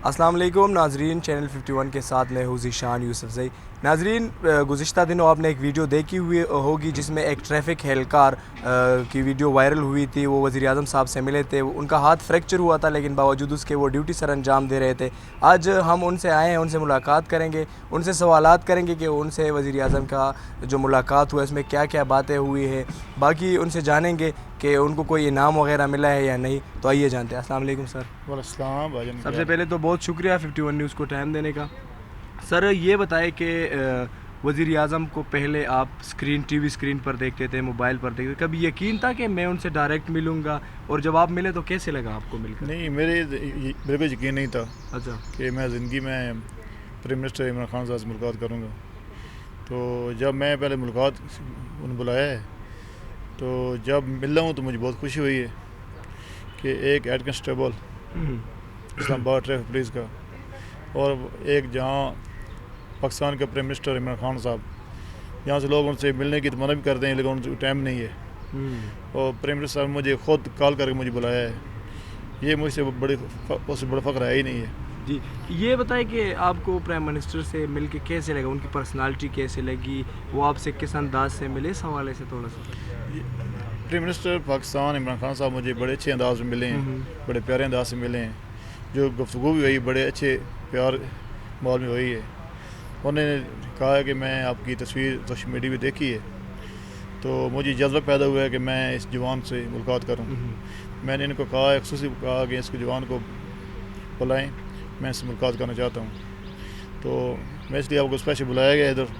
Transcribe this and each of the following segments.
السلام علیکم ناظرین، چینل 51 کے ساتھ میں ہوں ذیشان یوسف زئی۔ ناظرین، گزشتہ دنوں آپ نے ایک ویڈیو دیکھی ہوئی ہوگی جس میں ایک ٹریفک اہلکار کی ویڈیو وائرل ہوئی تھی۔ وہ وزیر اعظم صاحب سے ملے تھے، ان کا ہاتھ فریکچر ہوا تھا لیکن باوجود اس کے وہ ڈیوٹی سر انجام دے رہے تھے۔ آج ہم ان سے آئے ہیں، ان سے ملاقات کریں گے، ان سے سوالات کریں گے کہ ان سے وزیر اعظم کا جو ملاقات ہوا اس میں کیا کیا باتیں ہوئی ہیں، باقی ان سے جانیں گے کہ ان کو کوئی انعام وغیرہ ملا ہے یا نہیں۔ تو آئیے جانتے ہیں۔ السلام علیکم سر۔ السلام بھائی جان، سب سے پہلے تو بہت شکریہ 51 نیوز کو ٹائم دینے کا۔ سر یہ بتائیں کہ وزیر اعظم کو پہلے آپ ٹی وی اسکرین پر دیکھتے تھے، موبائل پر دیکھتے تھے، کبھی یقین تھا کہ میں ان سے ڈائریکٹ ملوں گا؟ اور جب آپ ملے تو کیسے لگا آپ کو مل کر؟ نہیں، میرے کو یقین نہیں تھا اچھا کہ میں زندگی میں پرائم منسٹر عمران خان صاحب سے ملاقات کروں گا۔ تو جب میں پہلے ملاقات انہوں نے بلایا ہے تو جب مل رہا ہوں تو مجھے بہت خوشی ہوئی ہے کہ ایک ہیڈ کانسٹیبل اسلام آباد ٹریفک پولیس کا اور ایک جہاں پاکستان کا پرائم منسٹر عمران خان صاحب، یہاں سے لوگ ان سے ملنے کی تمنا بھی کرتے ہیں لیکن ان سے ٹائم نہیں ہے، اور پرائم منسٹر صاحب مجھے خود کال کر کے مجھے بلایا ہے۔ یہ مجھ سے اس سے بڑا فخر ہے ہی نہیں ہے۔ جی، یہ بتائیں کہ آپ کو پرائم منسٹر سے مل کے کیسے لگا، ان کی پرسنالٹی کیسے لگی، وہ آپ سے کس انداز سے ملے، اس حوالے سے تھوڑا سا۔ پرائم منسٹر پاکستان عمران خان صاحب مجھے بڑے اچھے انداز میں ملے ہیں، بڑے پیارے انداز سے ملے ہیں، جو گفتگو بھی ہوئی بڑے اچھے پیار مال میں ہوئی ہے۔ انہوں نے کہا ہے کہ میں آپ کی تصویر سوشل میڈیا پہ دیکھی ہے تو مجھے جذبہ پیدا ہوا ہے کہ میں اس جوان سے ملاقات کروں۔ میں نے ان کو کہا ہے، خصوصی کہا کہ اس جوان کو بلائیں، میں اس سے ملاقات کرنا چاہتا ہوں۔ تو میں اس لیے آپ کو اسپیشل بلایا گیا ادھر،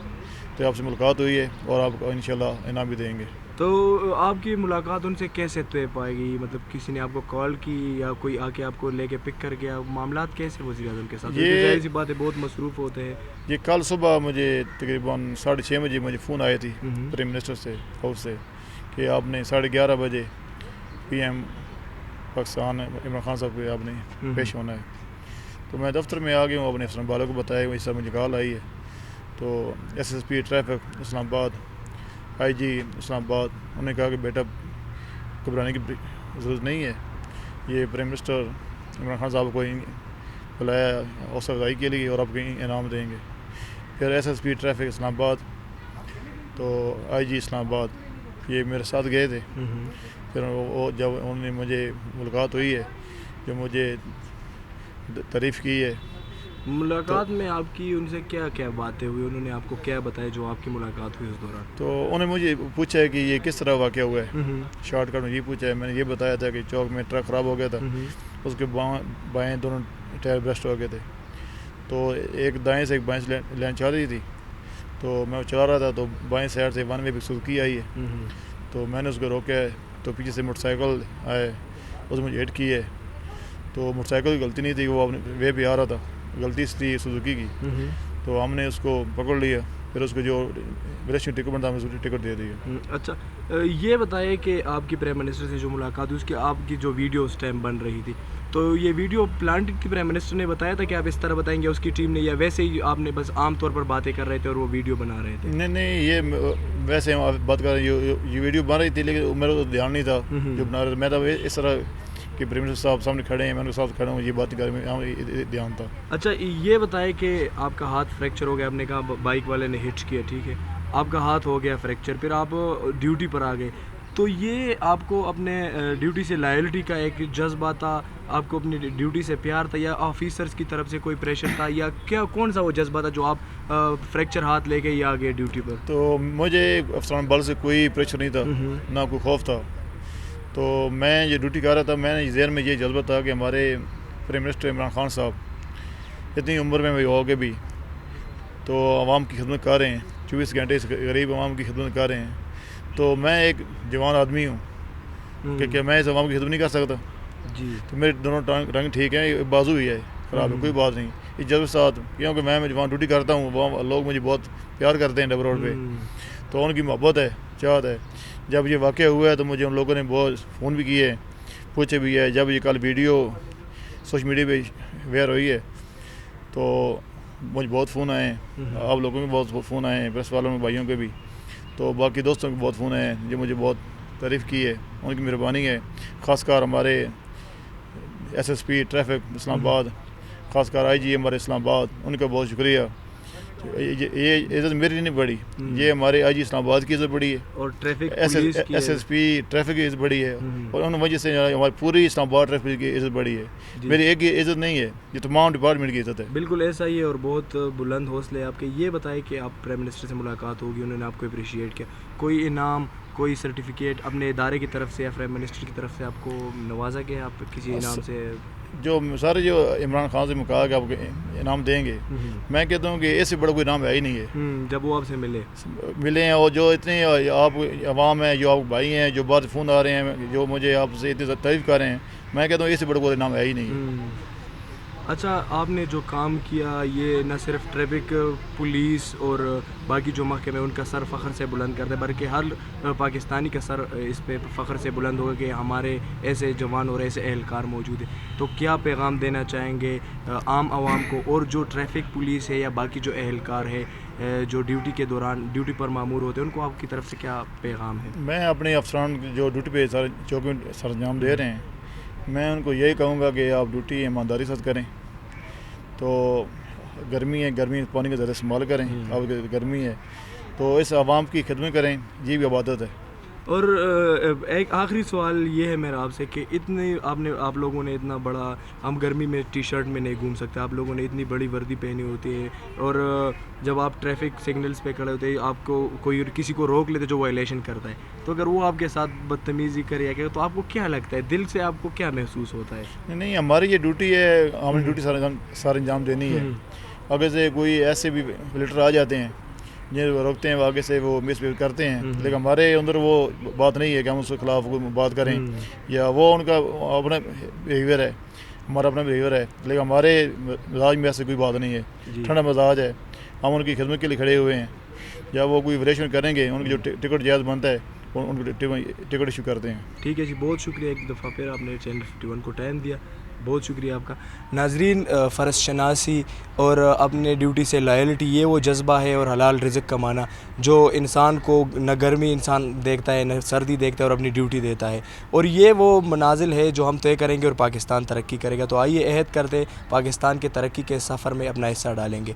تو آپ سے ملاقات ہوئی ہے اور آپ کو انشاءاللہ انعام بھی دیں گے۔ تو آپ کی ملاقات ان سے کیسے طے پائے گی؟ مطلب کسی نے آپ کو کال کی یا کوئی آ کے آپ کو لے کے پک کر گیا؟ معاملات کیسے وزیر اعظم کے ساتھ؟ یہ ظاہر سی بات ہے، بہت مصروف ہوتے ہیں۔ یہ کل صبح مجھے تقریباً 6:30 بجے مجھے فون آئے تھی پرائم منسٹر سے ہاؤس سے کہ آپ نے 11:30 بجے پی ایم پاکستان عمران خان صاحب کو آپ نے پیش ہونا ہے۔ تو میں دفتر میں آ گیا ہوں، اپنے افسران والوں کو بتایا اس طرح مجھے کال آئی ہے۔ تو SSP ٹریفک اسلام آباد، IG اسلام آباد، انہوں نے کہا کہ بیٹا گھبرانے کی ضرورت نہیں ہے، یہ پرائم منسٹر عمران خان صاحب کو بلایا حوصلہ افزائی کے لیے اور آپ کو انعام دیں گے۔ پھر SSP ٹریفک اسلام آباد تو IG اسلام آباد یہ میرے ساتھ گئے تھے۔ پھر وہ جب انہوں نے مجھے ملاقات ہوئی ہے، جو مجھے تعریف کی ہے۔ ملاقات میں آپ کی ان سے کیا کیا باتیں ہوئی؟ انہوں نے آپ کو کیا بتایا جو آپ کی ملاقات ہوئی اس دوران؟ تو انہوں نے مجھے پوچھا ہے کہ یہ کس طرح واقعہ ہوا ہے، شارٹ کٹ میں یہ پوچھا ہے۔ میں نے یہ بتایا تھا کہ چوک میں ٹرک خراب ہو گیا تھا، اس کے بائیں دونوں ٹائر برسٹ ہو گئے تھے، تو ایک دائیں سے ایک بائیں سے لین چل رہی تھی، تو میں چلا رہا تھا تو بائیں سائڈ سے ون وے پہ سوزوکی آئی ہے، تو میں نے اس کو روکا ہے، تو پیچھے سے موٹر سائیکل آئے، اس نے مجھے ہٹ کی ہے۔ تو موٹر سائیکل کی غلطی نہیں تھی، وہ اپنے وے پہ آ رہا تھا، غلطی اس تھی سوزوکی کی، تو ہم نے اس کو پکڑ لیا، پھر اس کو جو ریسٹنگ ٹکٹ بنتا ہم اس کو ٹکٹ دے دیا۔ اچھا، یہ بتائیں کہ آپ کی پرائم منسٹر سے جو ملاقات ہوئی اس کی آپ کی جو ویڈیو اس ٹائم بن رہی تھی، تو یہ ویڈیو پلانٹڈ تھی؟ پرائم منسٹر نے بتایا تھا کہ آپ اس طرح بتائیں گے، اس کی ٹیم نے، یا ویسے ہی آپ نے بس عام طور پر باتیں کر رہے تھے اور وہ ویڈیو بنا رہے تھے؟ نہیں، یہ ویسے ہم بات کر رہے ہیں، یہ ویڈیو بن رہی تھی لیکن میرا تو دھیان نہیں تھا جو بنا رہے تھے۔ میں تو اس طرح کہ پرائم منسٹر صاحب سامنے کھڑے ہیں، میں ان کے ساتھ کھڑا ہوں، یہ بات کر دھیان تھا۔ اچھا، یہ بتائیں کہ آپ کا ہاتھ فریکچر ہو گیا، آپ نے کہا بائک والے نے ہٹ کیا، ٹھیک ہے، آپ کا ہاتھ ہو گیا فریکچر، پھر آپ ڈیوٹی پر آ گئے، تو یہ آپ کو اپنے ڈیوٹی سے لائلٹی کا ایک جذبہ تھا، آپ کو اپنی ڈیوٹی سے پیار تھا، یا آفیسرز کی طرف سے کوئی پریشر تھا، یا کیا کون سا وہ جذبہ تھا جو آپ فریکچر ہاتھ لے کے ہی آ گئے ڈیوٹی پر؟ تو مجھے افسران بل سے کوئی پریشر نہیں تھا، نہ کوئی خوف تھا۔ تو میں یہ ڈیوٹی کر رہا تھا، میں نے ذہن میں یہ جذبہ تھا کہ ہمارے پرائم منسٹر عمران خان صاحب اتنی عمر میں ہو کے بھی تو عوام کی خدمت کر رہے ہیں، 24 گھنٹے سے غریب عوام کی خدمت کر رہے ہیں، تو میں ایک جوان آدمی ہوں کہ میں اس عوام کی خدمت نہیں کر سکتا؟ جی، تو میرے دونوں رنگ ٹھیک ہیں، بازو ہی ہے خراب ہے، کوئی بات نہیں، اس جذبے ساتھ، کیونکہ میں جوان ڈیوٹی کرتا ہوں، وہ لوگ مجھے بہت پیار کرتے ہیں ڈبل روڈ پہ، تو ان کی محبت ہے، چاہت ہے۔ جب یہ واقعہ ہوا ہے تو مجھے ان لوگوں نے بہت فون بھی کیے، پوچھے بھی ہے۔ جب یہ کل ویڈیو سوشل میڈیا پہ ویئر ہوئی ہے تو مجھے بہت فون آئے ہیں، آپ لوگوں کے بہت فون آئے ہیں، پریس والوں کے بھائیوں کے بھی، تو باقی دوستوں کے بہت فون آئے ہیں جو مجھے بہت تعریف کی ہے، ان کی مہربانی ہے۔ خاص کر ہمارے SSP ٹریفک اسلام آباد خاص کر آئی جی ہمارے اسلام آباد، ان کا بہت شکریہ. یہ عزت میری نہیں بڑی، یہ ہمارے آئی جی اسلام آباد کی عزت بڑی ہے، اور traffic S S P traffic کی عزت بڑی ہے، اور ان وجہ سے ہماری پوری اسلام آباد ٹریفک کی عزت بڑی ہے. میری ایک کی عزت نہیں ہے، یہ تمام ڈپارٹمنٹ کی عزت ہے. بالکل ایسا ہی ہے، اور بہت بلند حوصلے آپ کے. یہ بتائیں کہ آپ پرائم منسٹر سے ملاقات ہوگی، انہوں نے آپ کو اپریشیٹ کیا، کوئی انعام، کوئی سرٹیفکیٹ اپنے ادارے کی طرف سے یا پرائم منسٹر کی طرف سے آپ کو نوازا گیا آپ کسی انعام سے؟ جو سارے جو عمران خان سے کہا کہ آپ کو انعام دیں گے، میں کہتا ہوں کہ اس سے بڑا کوئی انعام ہے ہی نہیں ہے. جب وہ آپ سے ملے ہیں، اور جو اتنے آپ عوام ہیں، جو آپ بھائی ہیں، جو بعد فون آ رہے ہیں، جو مجھے آپ سے اتنی تعریف کر رہے ہیں، میں کہتا ہوں اس سے بڑا کوئی انعام ہے ہی نہیں ہے. اچھا، آپ نے جو کام کیا یہ نہ صرف ٹریفک پولیس اور باقی جو محکمے ان کا سر فخر سے بلند کرتے، بلکہ ہر پاکستانی کا سر اس پہ فخر سے بلند ہوگا کہ ہمارے ایسے جوان اور ایسے اہلکار موجود ہیں. تو کیا پیغام دینا چاہیں گے عام عوام کو، اور جو ٹریفک پولیس ہے یا باقی جو اہلکار ہے جو ڈیوٹی کے دوران ڈیوٹی پر مامور ہوتے ہیں، ان کو آپ کی طرف سے کیا پیغام ہے؟ میں اپنے افسران جو ڈیوٹی پہ چوکی سر انجام دے رہے ہیں، میں ان کو یہی کہوں گا کہ آپ ڈیوٹی ایمانداری سے کریں. تو گرمی ہے، گرمی پانی کا زیادہ استعمال کریں. اب گرمی ہے تو اس عوام کی خدمت کریں، یہ بھی عبادت ہے. اور ایک آخری سوال یہ ہے میرا آپ سے کہ آپ لوگوں نے اتنا بڑا، ہم گرمی میں ٹی شرٹ میں نہیں گھوم سکتے، آپ لوگوں نے اتنی بڑی وردی پہنی ہوتی ہے، اور جب آپ ٹریفک سگنلز پہ کھڑے ہوتے ہیں آپ کو کوئی کسی کو روک لیتے جو وائلیشن کرتا ہے، تو اگر وہ آپ کے ساتھ بدتمیزی کرے یا کہ تو آپ کو کیا لگتا ہے، دل سے آپ کو کیا محسوس ہوتا ہے؟ نہیں، ہماری یہ ڈیوٹی ہے، ہماری ڈیوٹی سارا انجام دینی ہے. اگر سے کوئی ایسے بھی لیٹر آ جاتے ہیں جنہیں روکتے ہیں، آگے سے وہ مس بہیو کرتے ہیں، لیکن ہمارے اندر وہ بات نہیں ہے کہ ہم اس کے خلاف بات کریں، یا وہ ان کا اپنا بیہیویئر ہے، ہمارا اپنا بیہیویئر ہے. لیکن ہمارے مزاج میں ایسے کوئی بات نہیں ہے، ٹھنڈا مزاج ہے. ہم ان کی خدمت کے لیے کھڑے ہوئے ہیں. جب وہ کوئی ویریشن کریں گے، ان کی جو ٹکٹ جائز بنتا ہے ان کو ٹکٹ ایشو کرتے ہیں. ٹھیک ہے جی، بہت شکریہ ایک دفعہ پھر آپ نے چینل 51 کو ٹائم دیا، بہت شکریہ آپ کا. ناظرین، فرض شناسی اور اپنے ڈیوٹی سے لائلٹی یہ وہ جذبہ ہے، اور حلال رزق کمانا جو انسان کو نہ گرمی انسان دیکھتا ہے نہ سردی دیکھتا ہے اور اپنی ڈیوٹی دیتا ہے، اور یہ وہ منازل ہے جو ہم طے کریں گے اور پاکستان ترقی کرے گا. تو آئیے عہد کرتے پاکستان کے ترقی کے سفر میں اپنا حصہ ڈالیں گے.